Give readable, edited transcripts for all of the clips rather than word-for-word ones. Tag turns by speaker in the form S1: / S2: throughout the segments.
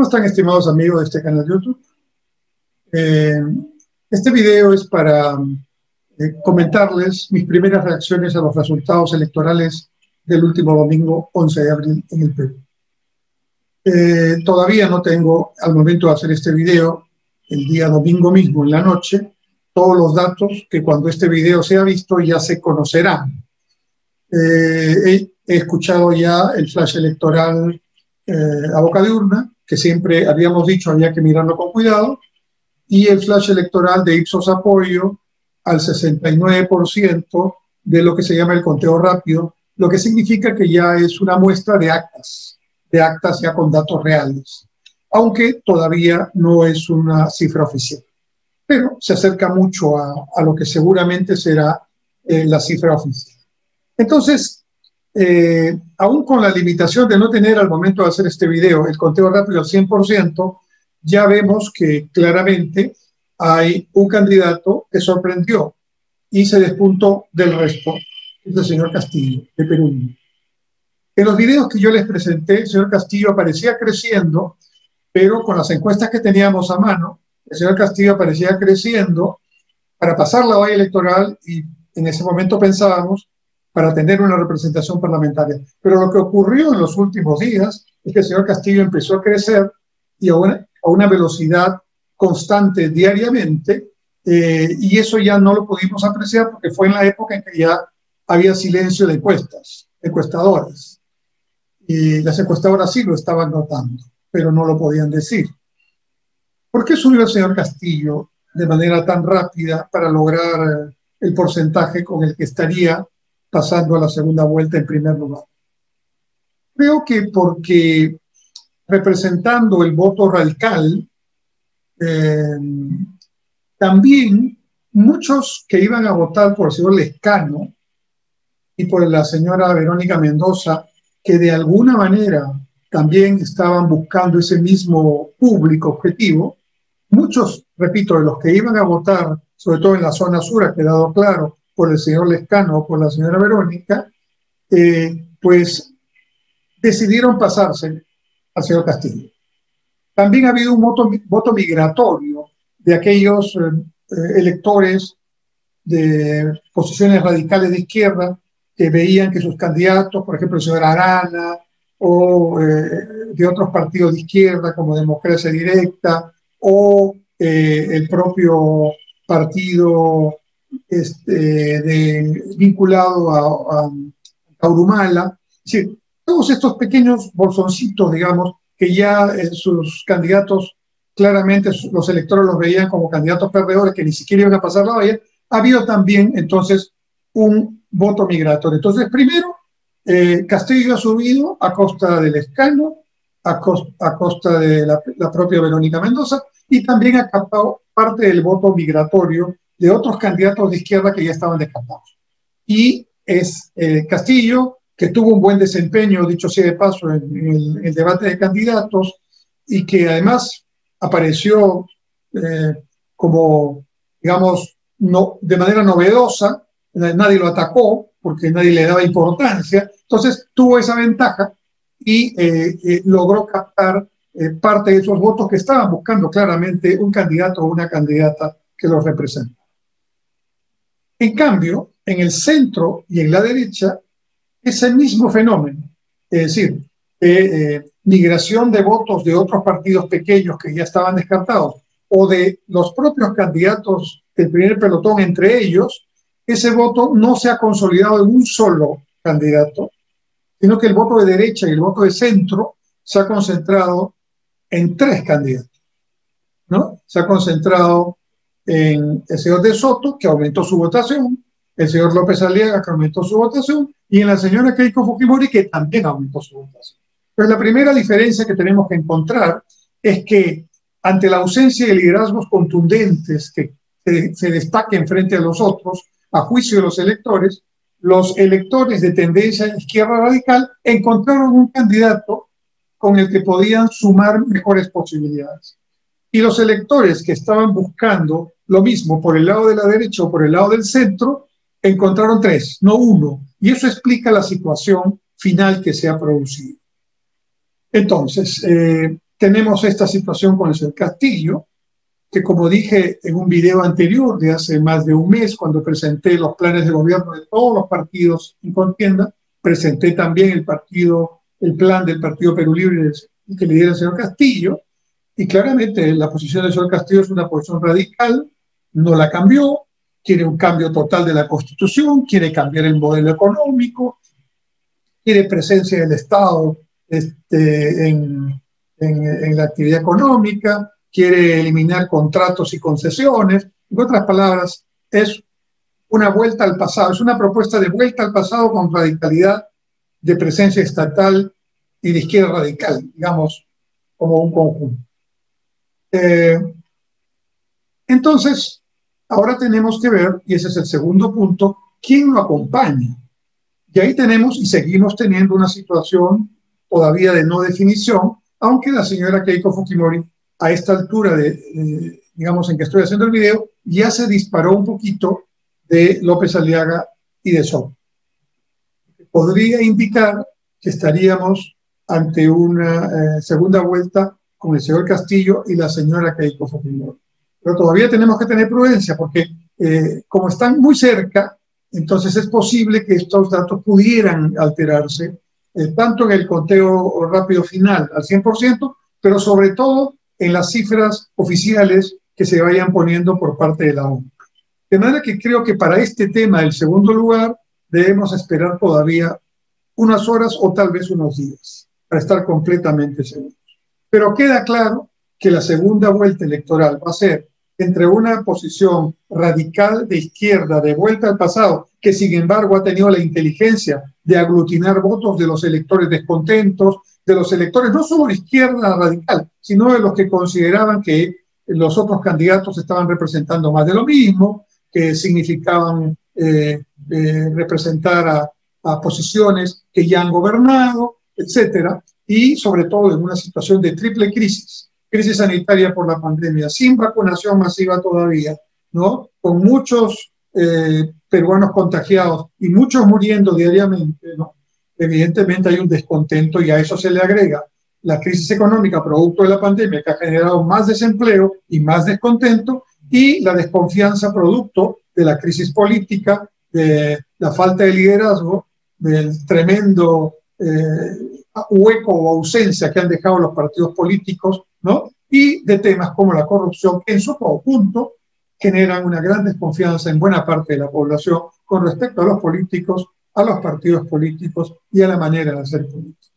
S1: ¿Cómo están, estimados amigos de este canal de YouTube? Este video es para comentarles mis primeras reacciones a los resultados electorales del último domingo 11 de abril en el Perú. Todavía no tengo, al momento de hacer este video, el día domingo mismo en la noche, todos los datos que cuando este video sea visto ya se conocerán. He escuchado ya el flash electoral a boca de urna, que siempre habíamos dicho había que mirarlo con cuidado, y el flash electoral de Ipsos Apoyo al 69% de lo que se llama el conteo rápido, lo que significa que ya es una muestra de actas ya con datos reales, aunque todavía no es una cifra oficial, pero se acerca mucho a lo que seguramente será la cifra oficial. Entonces, aún con la limitación de no tener al momento de hacer este video el conteo rápido al 100%, ya vemos que claramente hay un candidato que sorprendió y se despuntó del resto, es el señor Castillo, de Perú. En los videos que yo les presenté, el señor Castillo aparecía creciendo, pero con las encuestas que teníamos a mano, el señor Castillo aparecía creciendo para pasar la valla electoral y en ese momento pensábamos para tener una representación parlamentaria. Pero lo que ocurrió en los últimos días es que el señor Castillo empezó a crecer y a una velocidad constante diariamente, y eso ya no lo pudimos apreciar porque fue en la época en que ya había silencio de encuestadoras. Y las encuestadoras sí lo estaban notando, pero no lo podían decir. ¿Por qué subió el señor Castillo de manera tan rápida para lograr el porcentaje con el que estaría pasando a la segunda vuelta en primer lugar? Creo que porque representando el voto radical, también muchos que iban a votar por el señor Lescano y por la señora Verónica Mendoza, que de alguna manera también estaban buscando ese mismo público objetivo, muchos, repito, de los que iban a votar, sobre todo en la zona sur, ha quedado claro, por el señor Lescano o por la señora Verónica, pues decidieron pasarse al señor Castillo. También ha habido un voto migratorio de aquellos electores de posiciones radicales de izquierda que veían que sus candidatos, por ejemplo el señor Arana, o de otros partidos de izquierda como Democracia Directa, o el propio partido vinculado a Caurumala. Es decir, todos estos pequeños bolsoncitos, digamos, que ya sus candidatos, claramente los electores los veían como candidatos perdedores que ni siquiera iban a pasar la valla, ha habido también entonces un voto migratorio. Entonces, primero, Castillo ha subido a costa del Lescano, a costa de la propia Verónica Mendoza, y también ha captado parte del voto migratorio de otros candidatos de izquierda que ya estaban descartados. Y es Castillo, que tuvo un buen desempeño, dicho sea de paso, en el debate de candidatos, y que además apareció como, digamos, de manera novedosa, nadie lo atacó porque nadie le daba importancia, entonces tuvo esa ventaja y logró captar parte de esos votos que estaban buscando claramente un candidato o una candidata que los represente. En cambio, en el centro y en la derecha, es el mismo fenómeno, es decir, migración de votos de otros partidos pequeños que ya estaban descartados o de los propios candidatos del primer pelotón entre ellos. Ese voto no se ha consolidado en un solo candidato, sino que el voto de derecha y el voto de centro se ha concentrado en tres candidatos, ¿no? Se ha concentrado en el señor De Soto, que aumentó su votación, el señor López Aliaga, que aumentó su votación, y en la señora Keiko Fujimori, que también aumentó su votación. Pero la primera diferencia que tenemos que encontrar es que ante la ausencia de liderazgos contundentes que se destaquen frente a los otros, a juicio de los electores de tendencia izquierda radical encontraron un candidato con el que podían sumar mejores posibilidades. Y los electores que estaban buscando lo mismo por el lado de la derecha o por el lado del centro, encontraron tres, no uno. Y eso explica la situación final que se ha producido. Entonces, tenemos esta situación con el señor Castillo, que como dije en un video anterior de hace más de un mes, cuando presenté los planes de gobierno de todos los partidos en contienda, presenté también el plan del Partido Perú Libre que lidera el señor Castillo, y claramente la posición del señor Castillo es una posición radical, no la cambió, quiere un cambio total de la Constitución, quiere cambiar el modelo económico, quiere presencia del Estado en la actividad económica, quiere eliminar contratos y concesiones. En otras palabras, es una vuelta al pasado, es una propuesta de vuelta al pasado con radicalidad de presencia estatal y de izquierda radical, digamos, como un conjunto. Entonces, ahora tenemos que ver, y ese es el segundo punto, quién lo acompaña. Y ahí tenemos y seguimos teniendo una situación todavía de no definición, aunque la señora Keiko Fujimori, a esta altura digamos, en que estoy haciendo el video, ya se disparó un poquito de López Aliaga y de Soto. Podría indicar que estaríamos ante una segunda vuelta con el señor Castillo y la señora Keiko Fujimori. Pero todavía tenemos que tener prudencia porque como están muy cerca, entonces es posible que estos datos pudieran alterarse, tanto en el conteo rápido final al 100%, pero sobre todo en las cifras oficiales que se vayan poniendo por parte de la ONU. De manera que creo que para este tema, el segundo lugar, debemos esperar todavía unas horas o tal vez unos días para estar completamente seguros. Pero queda claro que la segunda vuelta electoral va a ser entre una posición radical de izquierda de vuelta al pasado, que sin embargo ha tenido la inteligencia de aglutinar votos de los electores descontentos, de los electores no solo de izquierda radical, sino de los que consideraban que los otros candidatos estaban representando más de lo mismo, que significaban representar a posiciones que ya han gobernado, etcétera, y sobre todo en una situación de triple crisis sanitaria por la pandemia, sin vacunación masiva todavía, ¿no? Con muchos peruanos contagiados y muchos muriendo diariamente, ¿no? Evidentemente hay un descontento y a eso se le agrega la crisis económica producto de la pandemia que ha generado más desempleo y más descontento y la desconfianza producto de la crisis política, de la falta de liderazgo, del tremendo hueco o ausencia que han dejado los partidos políticos, ¿no? Y de temas como la corrupción, que en su conjunto generan una gran desconfianza en buena parte de la población con respecto a los políticos, a los partidos políticos y a la manera de hacer política.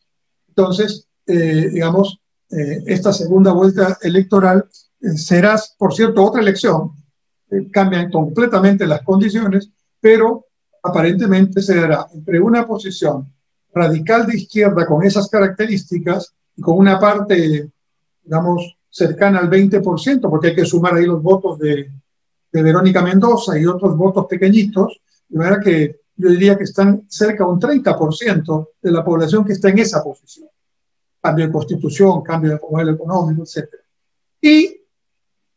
S1: Entonces, digamos, esta segunda vuelta electoral será, por cierto, otra elección. Cambian completamente las condiciones, pero aparentemente se dará entre una posición radical de izquierda con esas características y con una parte, digamos, cercana al 20%, porque hay que sumar ahí los votos de Verónica Mendoza y otros votos pequeñitos, de manera que yo diría que están cerca de un 30% de la población que está en esa posición. Cambio de constitución, cambio de modelo económico, etc. Y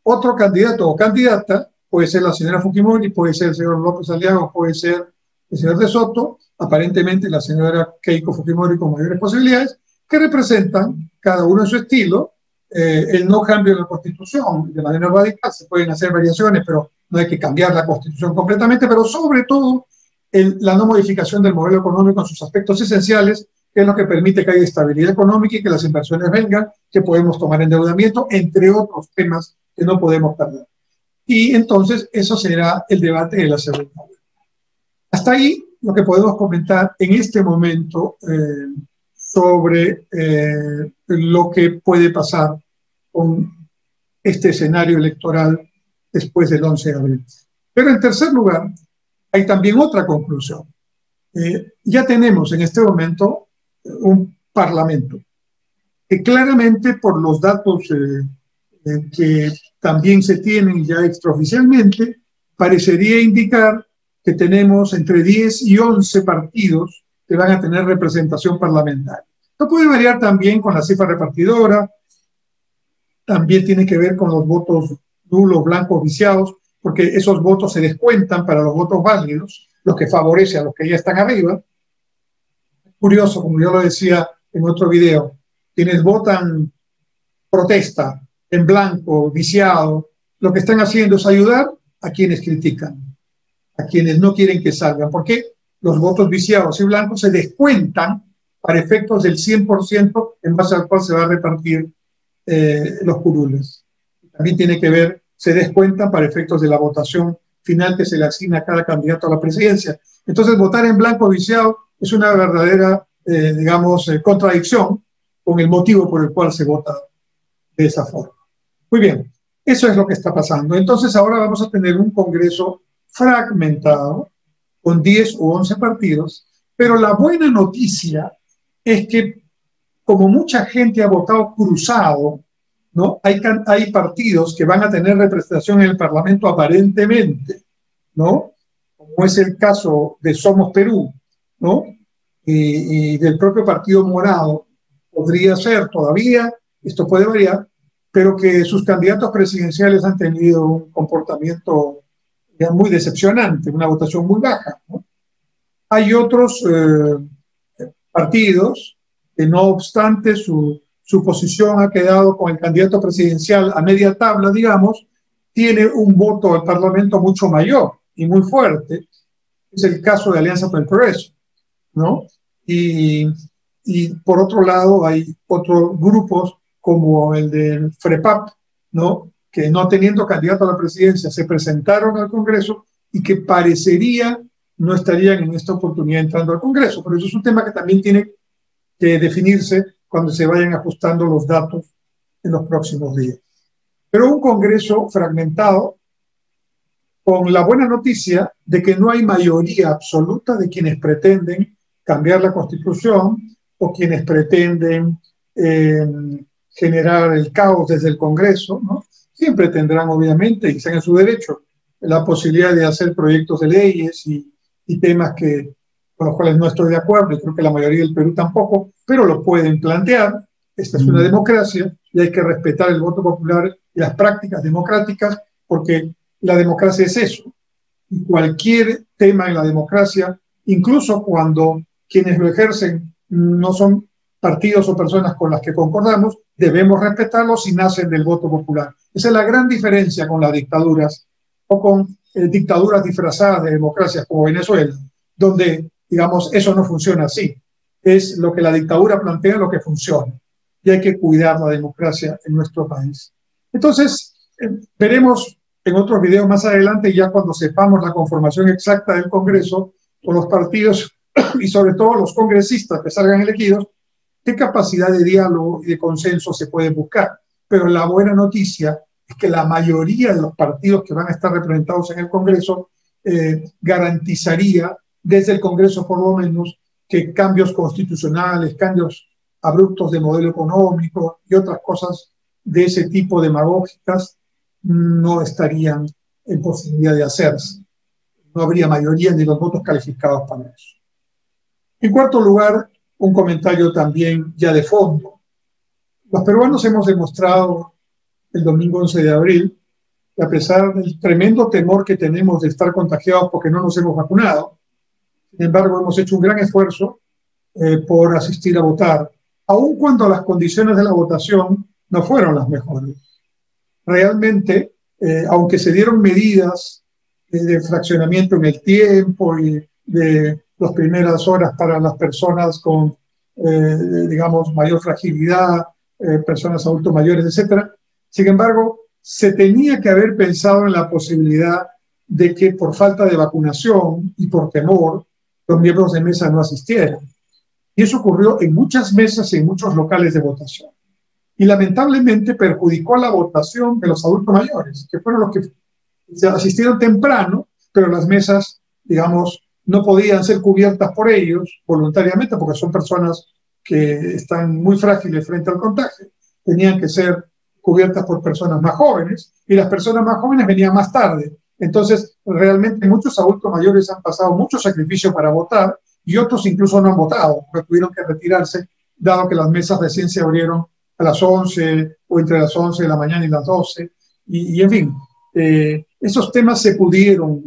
S1: otro candidato o candidata, puede ser la señora Fujimori, puede ser el señor López Aliaga, puede ser el señor de Soto, aparentemente la señora Keiko Fujimori con mayores posibilidades, que representan, cada uno en su estilo, el no cambio de la Constitución de manera radical. Se pueden hacer variaciones, pero no hay que cambiar la Constitución completamente, pero sobre todo la no modificación del modelo económico en sus aspectos esenciales, que es lo que permite que haya estabilidad económica y que las inversiones vengan, que podemos tomar endeudamiento, entre otros temas que no podemos perder. Y entonces eso será el debate de la segunda vuelta. Hasta ahí lo que podemos comentar en este momento sobre lo que puede pasar con este escenario electoral después del 11 de abril. Pero en tercer lugar, hay también otra conclusión. Ya tenemos en este momento un parlamento que claramente por los datos que también se tienen ya extraoficialmente, parecería indicar que tenemos entre 10 y 11 partidos que van a tener representación parlamentaria. Esto puede variar también con la cifra repartidora, también tiene que ver con los votos nulos, blancos, viciados, porque esos votos se descuentan para los votos válidos, lo que favorece a los que ya están arriba. Curioso, como yo lo decía en otro video, quienes votan protesta, en blanco, viciado, lo que están haciendo es ayudar a quienes critican, a quienes no quieren que salgan, porque los votos viciados y blancos se descuentan para efectos del 100% en base al cual se va a repartir los curules. También tiene que ver, se descuentan para efectos de la votación final que se le asigna a cada candidato a la presidencia. Entonces, votar en blanco viciado es una verdadera, contradicción con el motivo por el cual se vota de esa forma. Muy bien, eso es lo que está pasando. Entonces, ahora vamos a tener un Congreso fragmentado con 10 u 11 partidos, pero la buena noticia es que como mucha gente ha votado cruzado, ¿no? Hay partidos que van a tener representación en el Parlamento aparentemente, ¿no? Como es el caso de Somos Perú, ¿no? Y del propio Partido Morado, podría ser todavía, esto puede variar, pero que sus candidatos presidenciales han tenido un comportamiento ya muy decepcionante, una votación muy baja, ¿no? Hay otros partidos que no obstante su posición ha quedado con el candidato presidencial a media tabla, digamos, tiene un voto al Parlamento mucho mayor y muy fuerte. Es el caso de Alianza para el Progreso, ¿no? Y por otro lado hay otros grupos como el del FREPAP, ¿no? Que no teniendo candidato a la presidencia se presentaron al Congreso y que parecería no estarían en esta oportunidad entrando al Congreso. Pero eso es un tema que también tiene que definirse cuando se vayan ajustando los datos en los próximos días. Pero un Congreso fragmentado con la buena noticia de que no hay mayoría absoluta de quienes pretenden cambiar la Constitución o quienes pretenden generar el caos desde el Congreso, ¿no? Siempre tendrán, obviamente, y están en su derecho, la posibilidad de hacer proyectos de leyes y temas con los cuales no estoy de acuerdo, y creo que la mayoría del Perú tampoco, pero lo pueden plantear. Esta es una democracia y hay que respetar el voto popular y las prácticas democráticas, porque la democracia es eso. Y cualquier tema en la democracia, incluso cuando quienes lo ejercen no son partidos o personas con las que concordamos, debemos respetarlos si nacen del voto popular. Esa es la gran diferencia con las dictaduras o con dictaduras disfrazadas de democracias como Venezuela, donde, digamos, eso no funciona así. Es lo que la dictadura plantea lo que funciona. Y hay que cuidar la democracia en nuestro país. Entonces, veremos en otros videos más adelante, ya cuando sepamos la conformación exacta del Congreso, con los partidos y sobre todo los congresistas que salgan elegidos, qué capacidad de diálogo y de consenso se puede buscar. Pero la buena noticia es que la mayoría de los partidos que van a estar representados en el Congreso garantizaría desde el Congreso por lo menos que cambios constitucionales, cambios abruptos de modelo económico y otras cosas de ese tipo demagógicas no estarían en posibilidad de hacerse. No habría mayoría ni los votos calificados para eso. En cuarto lugar, un comentario también ya de fondo. Los peruanos hemos demostrado el domingo 11 de abril que a pesar del tremendo temor que tenemos de estar contagiados porque no nos hemos vacunado, sin embargo hemos hecho un gran esfuerzo por asistir a votar, aun cuando las condiciones de la votación no fueron las mejores. Realmente, aunque se dieron medidas de fraccionamiento en el tiempo y de las primeras horas para las personas con, digamos, mayor fragilidad, personas adultos mayores, etcétera, sin embargo, se tenía que haber pensado en la posibilidad de que por falta de vacunación y por temor, los miembros de mesa no asistieran. Y eso ocurrió en muchas mesas y en muchos locales de votación. Y lamentablemente perjudicó a la votación de los adultos mayores, que fueron los que asistieron temprano, pero las mesas, digamos, no podían ser cubiertas por ellos voluntariamente, porque son personas que están muy frágiles frente al contagio. Tenían que ser cubiertas por personas más jóvenes, y las personas más jóvenes venían más tarde. Entonces, realmente muchos adultos mayores han pasado mucho sacrificio para votar, y otros incluso no han votado, porque tuvieron que retirarse, dado que las mesas recién se abrieron a las 11 o entre las 11 de la mañana y las 12. Y en fin, esos temas se pudieron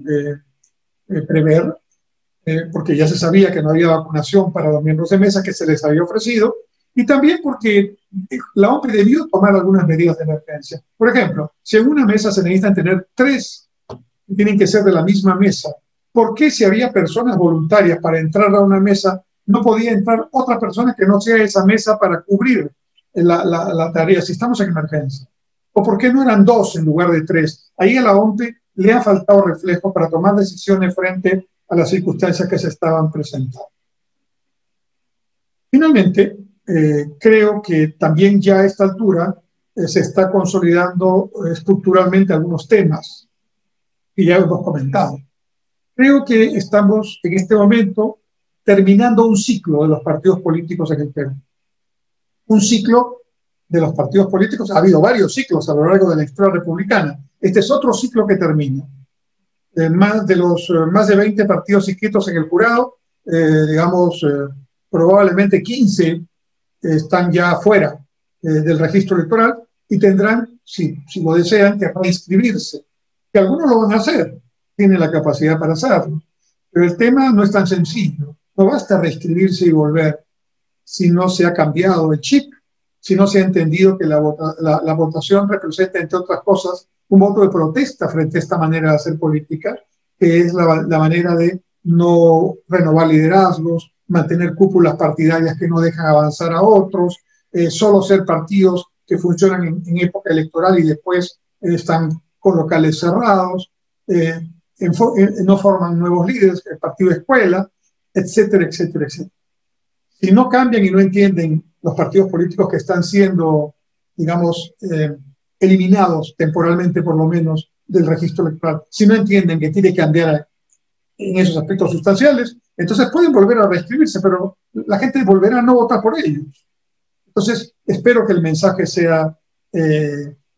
S1: prever, porque ya se sabía que no había vacunación para los miembros de mesa que se les había ofrecido, y también porque la OMPE debió tomar algunas medidas de emergencia. Por ejemplo, si en una mesa se necesitan tener 3 que tienen que ser de la misma mesa, ¿por qué si había personas voluntarias para entrar a una mesa, no podía entrar otra persona que no sea esa mesa para cubrir la tarea si estamos en emergencia? ¿O por qué no eran 2 en lugar de 3? Ahí a la OMPE le ha faltado reflejo para tomar decisiones frente a las circunstancias que se estaban presentando. Finalmente, creo que también ya a esta altura se está consolidando estructuralmente algunos temas que ya hemos comentado. Creo que estamos en este momento terminando un ciclo de los partidos políticos en el Perú. Un ciclo de los partidos políticos, ha habido varios ciclos a lo largo de la historia republicana. Este es otro ciclo que termina. Más de 20 partidos inscritos en el jurado, probablemente 15 están ya fuera del registro electoral y tendrán, si lo desean, que reinscribirse. Que algunos lo van a hacer, tienen la capacidad para hacerlo. Pero el tema no es tan sencillo. No basta reescribirse y volver si no se ha cambiado el chip, si no se ha entendido que la votación representa, entre otras cosas, un voto de protesta frente a esta manera de hacer política, que es la manera de no renovar liderazgos, mantener cúpulas partidarias que no dejan avanzar a otros, solo ser partidos que funcionan en época electoral y después están con locales cerrados, no forman nuevos líderes, el partido escuela, etcétera, etcétera, etcétera. Si no cambian y no entienden los partidos políticos que están siendo, digamos, eliminados temporalmente por lo menos del registro electoral, si no entienden que tiene que cambiar en esos aspectos sustanciales, entonces pueden volver a reescribirse, pero la gente volverá a no votar por ellos. Entonces, espero que el mensaje sea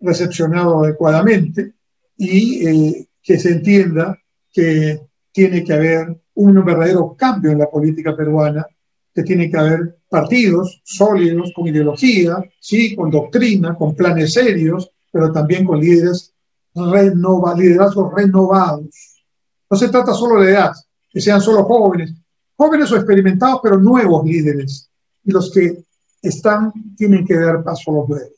S1: recepcionado adecuadamente y que se entienda que tiene que haber un verdadero cambio en la política peruana, que tiene que haber partidos sólidos, con ideología, sí, con doctrina, con planes serios, pero también con liderazgos renovados. No se trata solo de edad, que sean solo jóvenes o experimentados, pero nuevos líderes. Y los que están tienen que dar paso a los nuevos.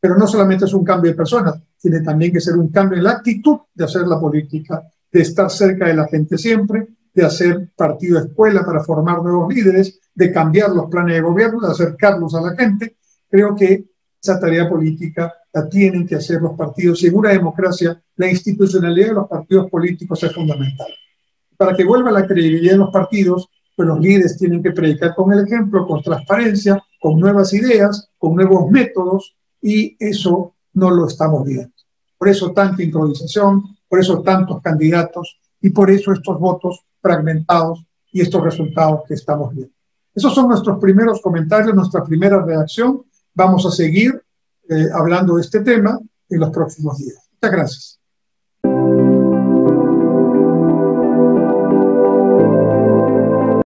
S1: Pero no solamente es un cambio de personas, tiene también que ser un cambio en la actitud de hacer la política, de estar cerca de la gente siempre, de hacer partido escuela para formar nuevos líderes, de cambiar los planes de gobierno, de acercarlos a la gente. Creo que esa tarea política la tienen que hacer los partidos y en una democracia la institucionalidad de los partidos políticos es fundamental. Para que vuelva la credibilidad en los partidos, pues los líderes tienen que predicar con el ejemplo, con transparencia, con nuevas ideas, con nuevos métodos, y eso no lo estamos viendo. Por eso tanta improvisación, por eso tantos candidatos y por eso estos votos fragmentados y estos resultados que estamos viendo. Esos son nuestros primeros comentarios, nuestra primera reacción. Vamos a seguir hablando de este tema en los próximos días. Muchas gracias.